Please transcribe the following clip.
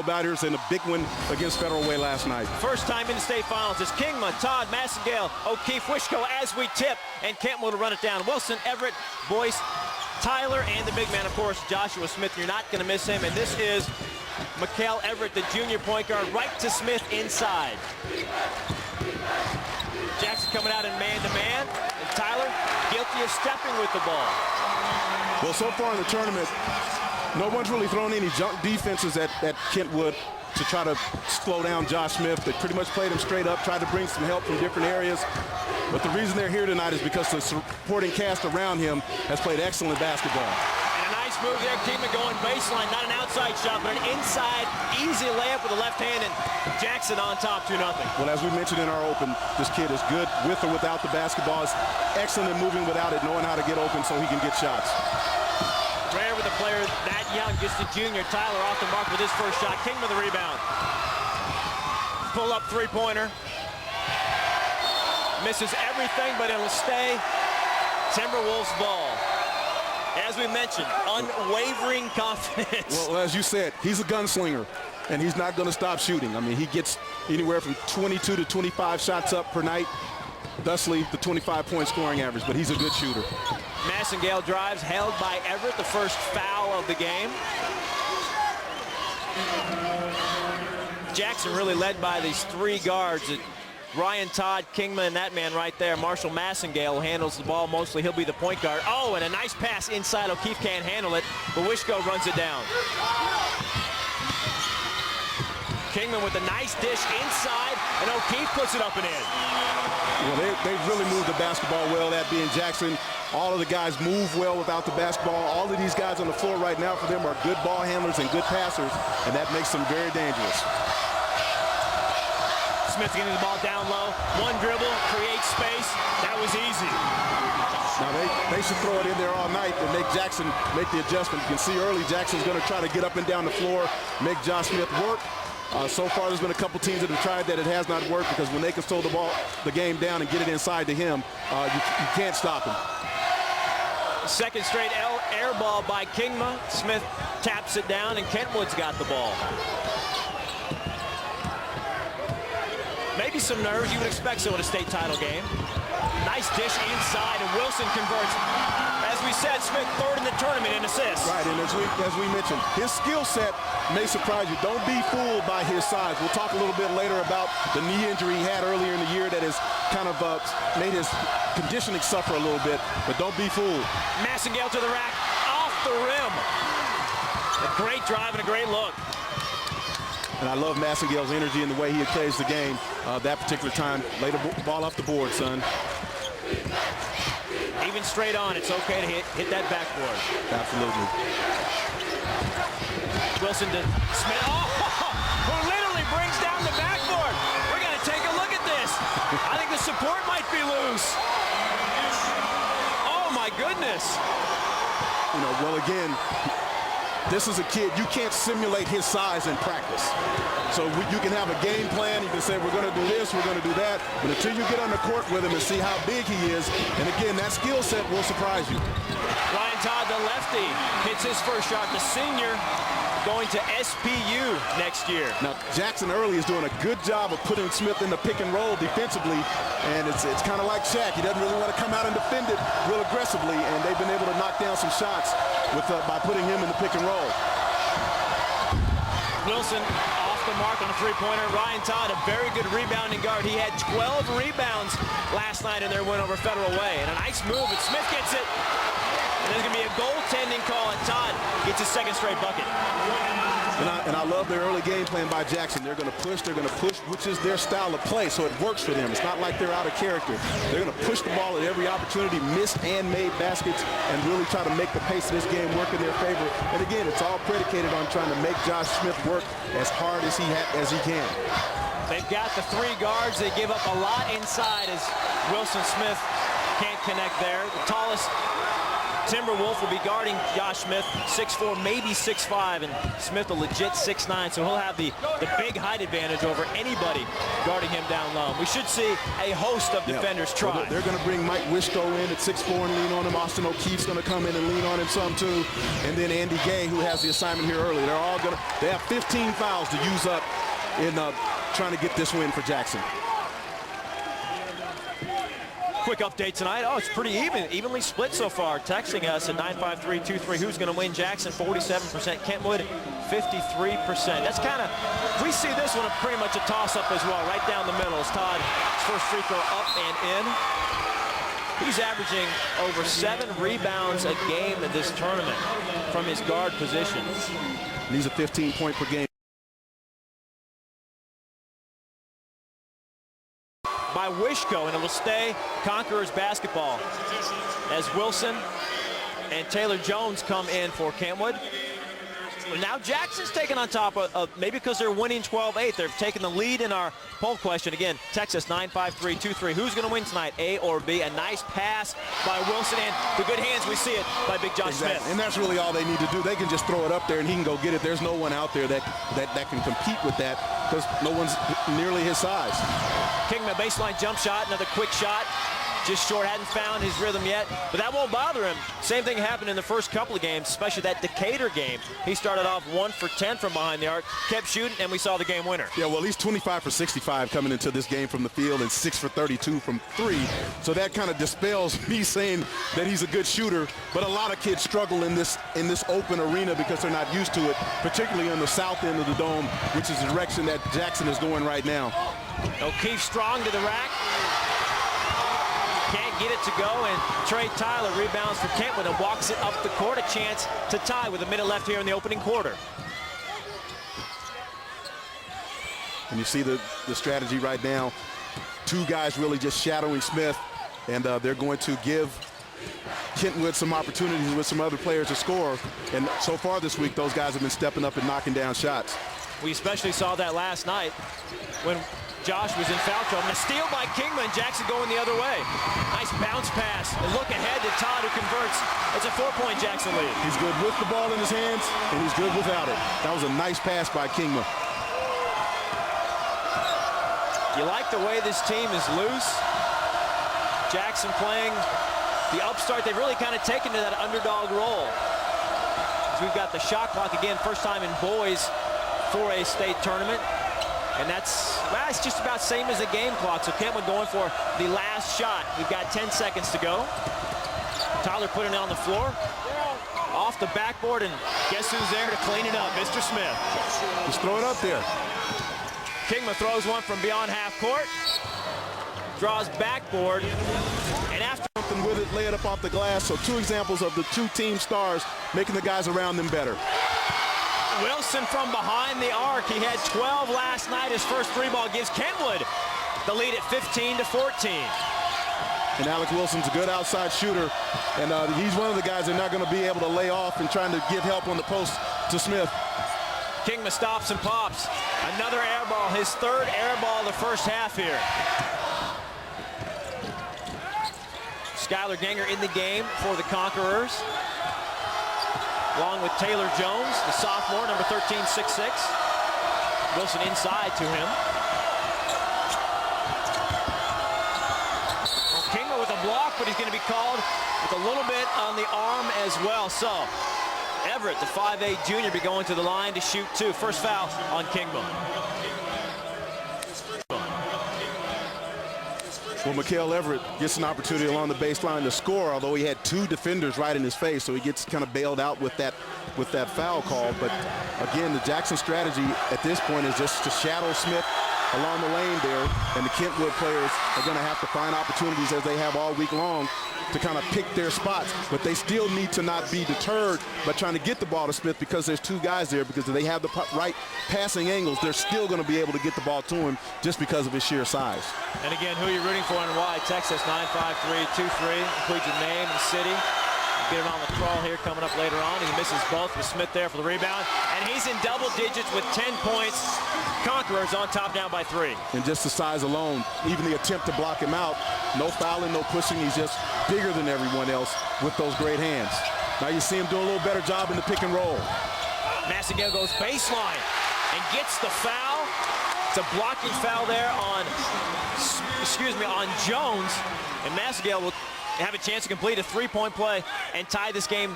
Batters and a big win against Federal Way last night. First time in the state finals is Kingma, Todd, Massengale, O'Keefe, Wishko as we tip, and Kentwood will run it down. Wilson, Everett, Boyce, Tyler, and the big man, of course, Joshua Smith. You're not going to miss him, and this is Mikael Everett, the junior point guard, right to Smith inside. Jackson coming out in man-to-man, and Tyler guilty of stepping with the ball. Well, so far in the tournament, no one's really thrown any junk defenses at Kentwood to try to slow down Josh Smith. They pretty much played him straight up, tried to bring some help from different areas. But the reason they're here tonight is because the supporting cast around him has played excellent basketball. And a nice move there, Kingman going baseline, not an outside shot, but an inside, easy layup with the left hand, and Jackson on top, 2-0. Well, as we mentioned in our open, this kid is good with or without the basketball. Is excellent at moving without it, knowing how to get open so he can get shots. Rare with a player that young, just a junior. Tyler off the mark with his first shot. King with the rebound. Pull up three-pointer. Misses everything, but it'll stay Timberwolves ball. As we mentioned, unwavering confidence. Well, as you said, he's a gunslinger, and he's not going to stop shooting. I mean, he gets anywhere from 22 to 25 shots up per night, thusly the 25-point scoring average, but he's a good shooter. Massengale drives, held by Everett, the first foul of the game. Jackson really led by these three guards. Ryan Todd, Kingman, and that man right there. Marshall Massengale handles the ball mostly. He'll be the point guard. Oh, and a nice pass inside. O'Keefe can't handle it, but Wishko runs it down. Kingman with a nice dish inside, and O'Keefe puts it up and in. Well, they really moved the basketball well, that being Jackson. All of the guys move well without the basketball. All of these guys on the floor right now for them are good ball handlers and good passers, and that makes them very dangerous. Smith getting the ball down low. One dribble, creates space. That was easy. Now they should throw it in there all night and make Jackson make the adjustment. You can see early Jackson's going to try to get up and down the floor, make Josh Smith work. So far, there's been a couple teams that have tried that. It has not worked because when they can slow the game down and get it inside to him, you can't stop him. Second straight air ball by Kingma. Smith taps it down, and Kentwood's got the ball. Maybe some nerves. You would expect so in a state title game. Nice dish inside, and Wilson converts. As we said, Smith third in the tournament in assists. Right, and as we mentioned, his skill set may surprise you. Don't be fooled by his size. We'll talk a little bit later about the knee injury he had earlier in the year that has kind of made his conditioning suffer a little bit, but don't be fooled. Massengale to the rack, off the rim. A great drive and a great look. And I love Massengale's energy and the way he plays the game that particular time. Lay the ball off the board, son. Even straight on, it's okay to hit that backboard. Absolutely. Wilson to Smith, who literally brings down the backboard. We're going to take a look at this. I think the support might be loose. Oh, my goodness. You know, well, again, this is a kid, you can't simulate his size in practice. So you can have a game plan, you can say we're going to do this, we're going to do that, but until you get on the court with him and see how big he is, and again, that skill set will surprise you. Ryan Todd, the lefty, hits his first shot. The senior going to SPU next year. Now, Jackson early is doing a good job of putting Smith in the pick and roll defensively, and it's kind of like Shaq. He doesn't really want to come out and defend it real aggressively, and they've been able to knock down some shots by putting him in the pick and roll. Wilson off the mark on a three-pointer. Ryan Todd, a very good rebounding guard. He had 12 rebounds last night in their win over Federal Way. And a nice move, and Smith gets it. And there's going to be a goaltending call, and Todd gets his second straight bucket. And I love their early game plan by Jackson. They're going to push, which is their style of play, so it works for them. It's not like they're out of character. They're going to push the ball at every opportunity, miss and made baskets, and really try to make the pace of this game work in their favor. And again, it's all predicated on trying to make Josh Smith work as hard as he can. They've got the three guards. They give up a lot inside as Wilson Smith can't connect there. The tallest Timberwolf will be guarding Josh Smith, 6'4", maybe 6'5", and Smith a legit 6'9", so he'll have the big height advantage over anybody guarding him down low. We should see a host of defenders try. Well, they're going to bring Mike Wishko in at 6'4" and lean on him. Austin O'Keefe's going to come in and lean on him some too. And then Andy Gay, who has the assignment here early. They have 15 fouls to use up in trying to get this win for Jackson. Quick update tonight. Oh, it's pretty evenly split so far. Texting us at 95323. Who's going to win? Jackson 47%. Kentwood 53%. That's kind of, we see this one pretty much a toss-up as well, right down the middle. As Todd's first free throw up and in. He's averaging over 7 rebounds a game in this tournament from his guard position. And he's a 15-point per game. By Wishko, and it will stay Conquerors basketball as Wilson and Taylor Jones come in for Kentwood. Now Jackson's taken on top of maybe because they're winning 12-8. They've taken the lead in our poll question. Again, Texas 95323. Who's going to win tonight, A or B? A nice pass by Wilson, and the good hands, we see it by Big Josh Smith. And that's really all they need to do. They can just throw it up there and he can go get it. There's no one out there that can compete with that because no one's nearly his size. Kingman baseline jump shot, another quick shot. Just short, hadn't found his rhythm yet, but that won't bother him. Same thing happened in the first couple of games, especially that Decatur game. He started off 1 for 10 from behind the arc, kept shooting, and we saw the game winner. Yeah, well, he's 25 for 65 coming into this game from the field and 6 for 32 from 3. So that kind of dispels me saying that he's a good shooter, but a lot of kids struggle in this open arena because they're not used to it, particularly on the south end of the dome, which is the direction that Jackson is going right now. O'Keefe strong to the rack. Can't get it to go, and Trey Tyler rebounds for Kentwood and walks it up the court. A chance to tie with a minute left here in the opening quarter. And you see the strategy right now. 2 guys really just shadowing Smith, and they're going to give Kentwood some opportunities with some other players to score. And so far this week, those guys have been stepping up and knocking down shots. We especially saw that last night when Josh was in foul trouble. And a steal by Kingman. Jackson going the other way. Nice bounce pass. And look ahead to Todd, who converts. It's a 4-point Jackson lead. He's good with the ball in his hands, and he's good without it. That was a nice pass by Kingman. You like the way this team is loose. Jackson playing the upstart. They've really kind of taken to that underdog role. We've got the shot clock again, first time in boys for a state tournament. And that's, well, it's just about same as the game clock. So Kentwood going for the last shot. We've got 10 seconds to go. Tyler putting it on the floor. Off the backboard, and guess who's there to clean it up? Mr. Smith. Just throw it up there. Kingman throws one from beyond half court. Draws backboard. And after something with it, lay it up off the glass. So 2 examples of the 2 team stars making the guys around them better. Wilson from behind the arc. He had 12 last night. His first 3 ball gives Kentwood the lead at 15-14. And Alex Wilson's a good outside shooter. And he's one of the guys that are not going to be able to lay off and trying to give help on the post to Smith. Kingman stops and pops. Another air ball, his 3rd air ball of the first half here. Skylar Ganger in the game for the Conquerors, along with Taylor Jones, the sophomore, number 13, 6'6". Wilson inside to him. Well, Kingman with a block, but he's going to be called with a little bit on the arm as well. So Everett, the 5'8" junior, be going to the line to shoot 2. First foul on Kingman. Well, Mikael Everett gets an opportunity along the baseline to score, although he had 2 defenders right in his face, so he gets kind of bailed out with that foul call. But again, the Jackson strategy at this point is just to shadow Smith along the lane there, and the Kentwood players are going to have to find opportunities, as they have all week long, to kind of pick their spots. But they still need to not be deterred by trying to get the ball to Smith, because there's 2 guys there, because if they have the right passing angles, they're still going to be able to get the ball to him just because of his sheer size. And again, who you're rooting for and why. Texas 95323 includes your name and city. Get it on the crawl here coming up later on. He misses both with Smith there for the rebound. And he's in double digits with 10 points. Conquerors on top down by 3. And just the size alone, even the attempt to block him out, no fouling, no pushing. He's just bigger than everyone else with those great hands. Now you see him doing a little better job in the pick and roll. Massengill goes baseline and gets the foul. It's a blocking foul there on, on Jones. And Massengill will have a chance to complete a 3-point play and tie this game